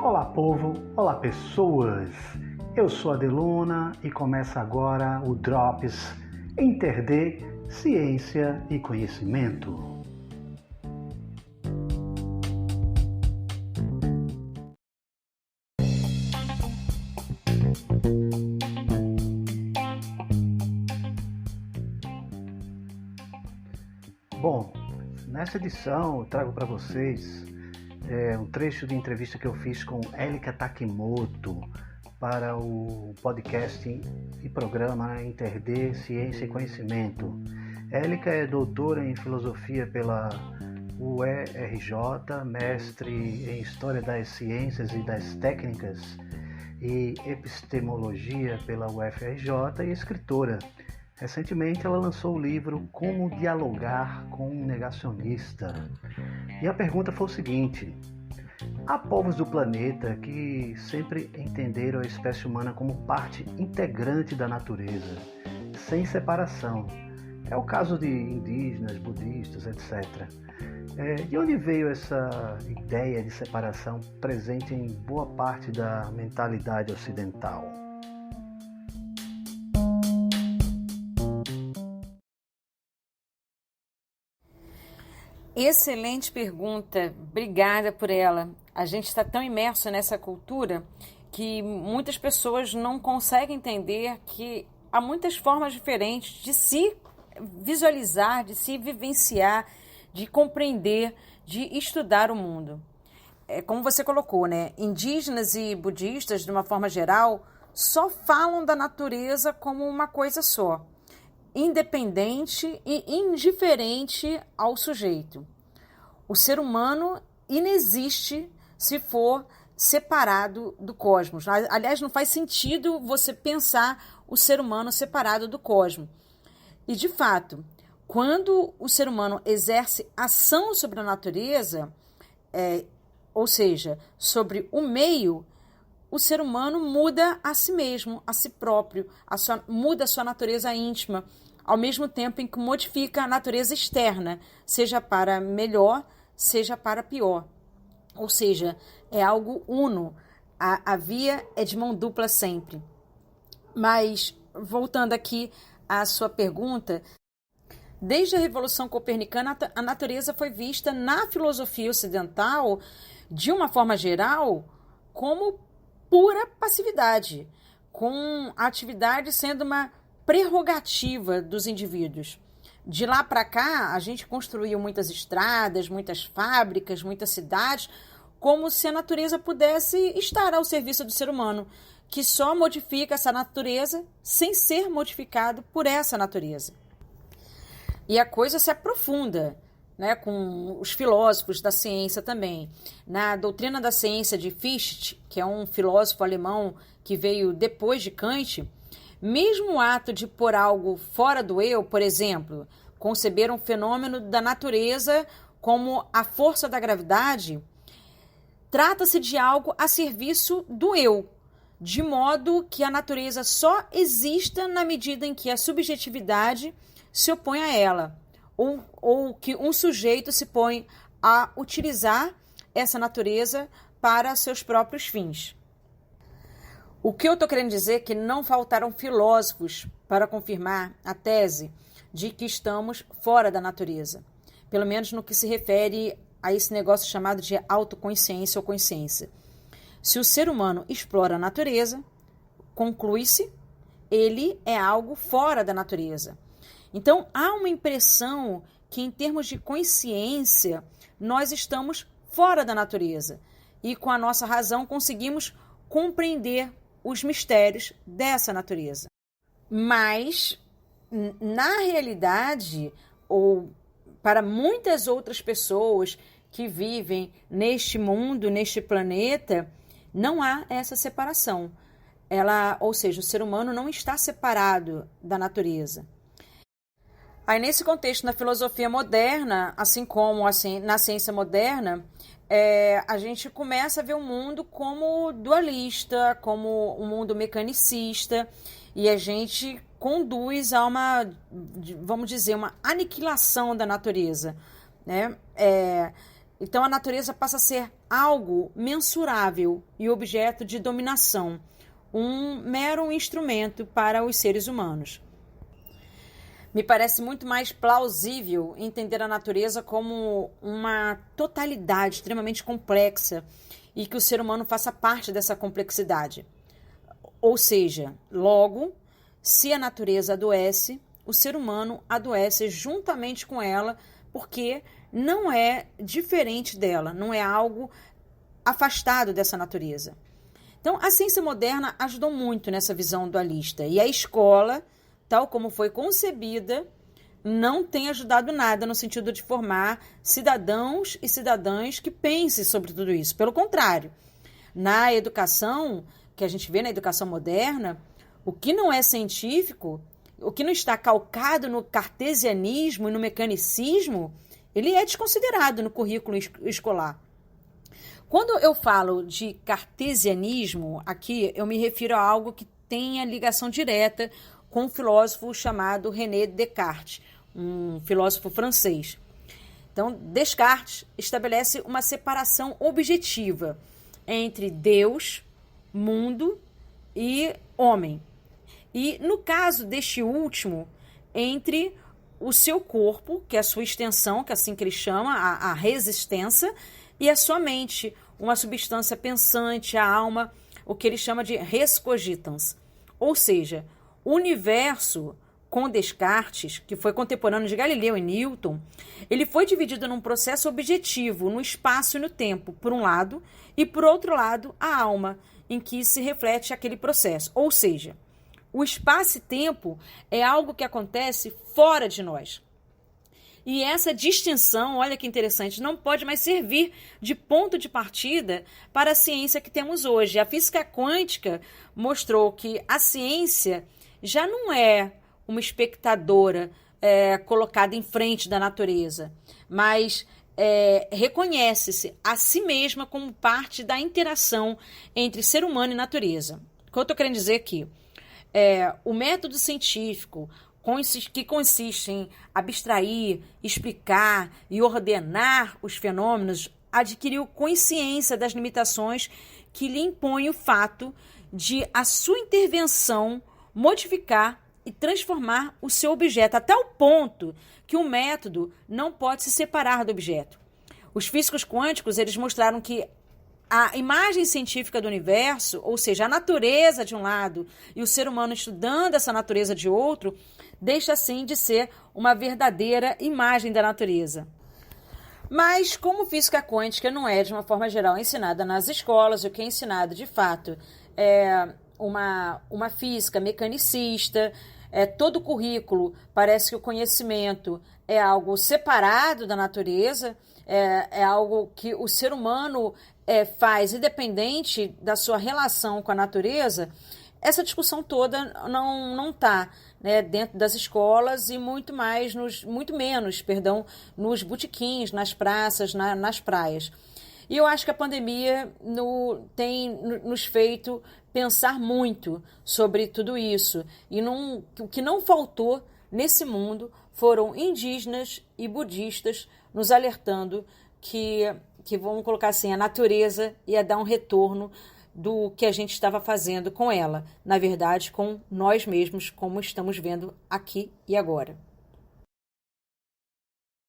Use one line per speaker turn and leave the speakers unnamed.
Olá povo, olá pessoas, eu sou a Deluna e começa agora o Drops Entender Ciência e Conhecimento. Bom, nessa edição eu trago para vocês um trecho de entrevista que eu fiz com Elika Takimoto para o podcast e programa Entender Ciência e Conhecimento. Elika é doutora em filosofia pela UERJ, mestre em História das Ciências e das Técnicas e Epistemologia pela UFRJ e escritora. Recentemente ela lançou o livro Como Dialogar com um Negacionista. E a pergunta foi o seguinte: há povos do planeta que sempre entenderam a espécie humana como parte integrante da natureza, sem separação. É o caso de indígenas, budistas, etc. De onde veio essa ideia de separação presente em boa parte da mentalidade ocidental?
Excelente pergunta, obrigada por ela. A gente está tão imerso nessa cultura que muitas pessoas não conseguem entender que há muitas formas diferentes de se visualizar, de se vivenciar, de compreender, de estudar o mundo. Como você colocou, né? Indígenas e budistas, de uma forma geral, só falam da natureza como uma coisa só, independente e indiferente ao sujeito. O ser humano inexiste se for separado do cosmos. Aliás, não faz sentido você pensar o ser humano separado do cosmos. E, de fato, quando o ser humano exerce ação sobre a natureza, ou seja, sobre o meio, o ser humano muda a si mesmo, a si próprio, muda a sua natureza íntima, ao mesmo tempo em que modifica a natureza externa, seja para melhor, seja para pior. Ou seja, é algo uno, a via é de mão dupla sempre. Mas, voltando aqui à sua pergunta, desde a Revolução Copernicana, a natureza foi vista na filosofia ocidental, de uma forma geral, como pura passividade, com a atividade sendo uma prerrogativa dos indivíduos. De lá para cá, a gente construiu muitas estradas, muitas fábricas, muitas cidades, como se a natureza pudesse estar ao serviço do ser humano, que só modifica essa natureza sem ser modificado por essa natureza. E a coisa se aprofunda, né, com os filósofos da ciência também. Na doutrina da ciência de Fichte, que é um filósofo alemão que veio depois de Kant, mesmo o ato de pôr algo fora do eu, por exemplo, conceber um fenômeno da natureza como a força da gravidade, trata-se de algo a serviço do eu, de modo que a natureza só exista na medida em que a subjetividade se opõe a ela, ou que um sujeito se põe a utilizar essa natureza para seus próprios fins. O que eu estou querendo dizer é que não faltaram filósofos para confirmar a tese de que estamos fora da natureza, pelo menos no que se refere a esse negócio chamado de autoconsciência ou consciência. Se o ser humano explora a natureza, conclui-se, ele é algo fora da natureza. Então, há uma impressão que, em termos de consciência, nós estamos fora da natureza e, com a nossa razão, conseguimos compreender os mistérios dessa natureza. Mas, na realidade, ou para muitas outras pessoas que vivem neste mundo, neste planeta, não há essa separação. Ou seja, o ser humano não está separado da natureza. Aí, nesse contexto, na filosofia moderna, assim como na ciência moderna, a gente começa a ver o mundo como dualista, como um mundo mecanicista, e a gente conduz a uma, vamos dizer, uma aniquilação da natureza, né? Então, a natureza passa a ser algo mensurável e objeto de dominação, um mero instrumento para os seres humanos. Me parece muito mais plausível entender a natureza como uma totalidade extremamente complexa e que o ser humano faça parte dessa complexidade. Ou seja, logo, se a natureza adoece, o ser humano adoece juntamente com ela, porque não é diferente dela, não é algo afastado dessa natureza. Então, a ciência moderna ajudou muito nessa visão dualista. E a escola, tal como foi concebida, não tem ajudado nada no sentido de formar cidadãos e cidadãs que pensem sobre tudo isso. Pelo contrário, na educação, que a gente vê na educação moderna, o que não é científico, o que não está calcado no cartesianismo e no mecanicismo, ele é desconsiderado no currículo escolar. Quando eu falo de cartesianismo, aqui eu me refiro a algo que tenha ligação direta com um filósofo chamado René Descartes, um filósofo francês. Então, Descartes estabelece uma separação objetiva entre Deus, mundo e homem. E, no caso deste último, entre o seu corpo, que é a sua extensão, que é assim que ele chama, a resistência, e a sua mente, uma substância pensante, a alma, o que ele chama de res cogitans. Ou seja, o universo, com Descartes, que foi contemporâneo de Galileu e Newton, ele foi dividido num processo objetivo, no espaço e no tempo, por um lado, e por outro lado, a alma, em que se reflete aquele processo. Ou seja, o espaço e tempo é algo que acontece fora de nós. E essa distinção, olha que interessante, não pode mais servir de ponto de partida para a ciência que temos hoje. A física quântica mostrou que a ciência já não é uma espectadora colocada em frente da natureza, mas reconhece-se a si mesma como parte da interação entre ser humano e natureza. O que eu estou querendo dizer aqui? O método científico, que consiste em abstrair, explicar e ordenar os fenômenos, adquiriu consciência das limitações que lhe impõe o fato de a sua intervenção modificar e transformar o seu objeto, até o ponto que o método não pode se separar do objeto. Os físicos quânticos, eles mostraram que a imagem científica do universo, ou seja, a natureza de um lado e o ser humano estudando essa natureza de outro, deixa assim de ser uma verdadeira imagem da natureza. Mas como física quântica não é, de uma forma geral, ensinada nas escolas, o que é ensinado de fato é uma física mecanicista, todo o currículo parece que o conhecimento é algo separado da natureza, é algo que o ser humano faz independente da sua relação com a natureza. Essa discussão toda não está dentro das escolas e muito menos nos botequins, nas praças, nas praias. E eu acho que a pandemia tem nos feito pensar muito sobre tudo isso. E o que não faltou nesse mundo foram indígenas e budistas nos alertando que vamos colocar assim, a natureza ia dar um retorno do que a gente estava fazendo com ela. Na verdade, com nós mesmos, como estamos vendo aqui e agora.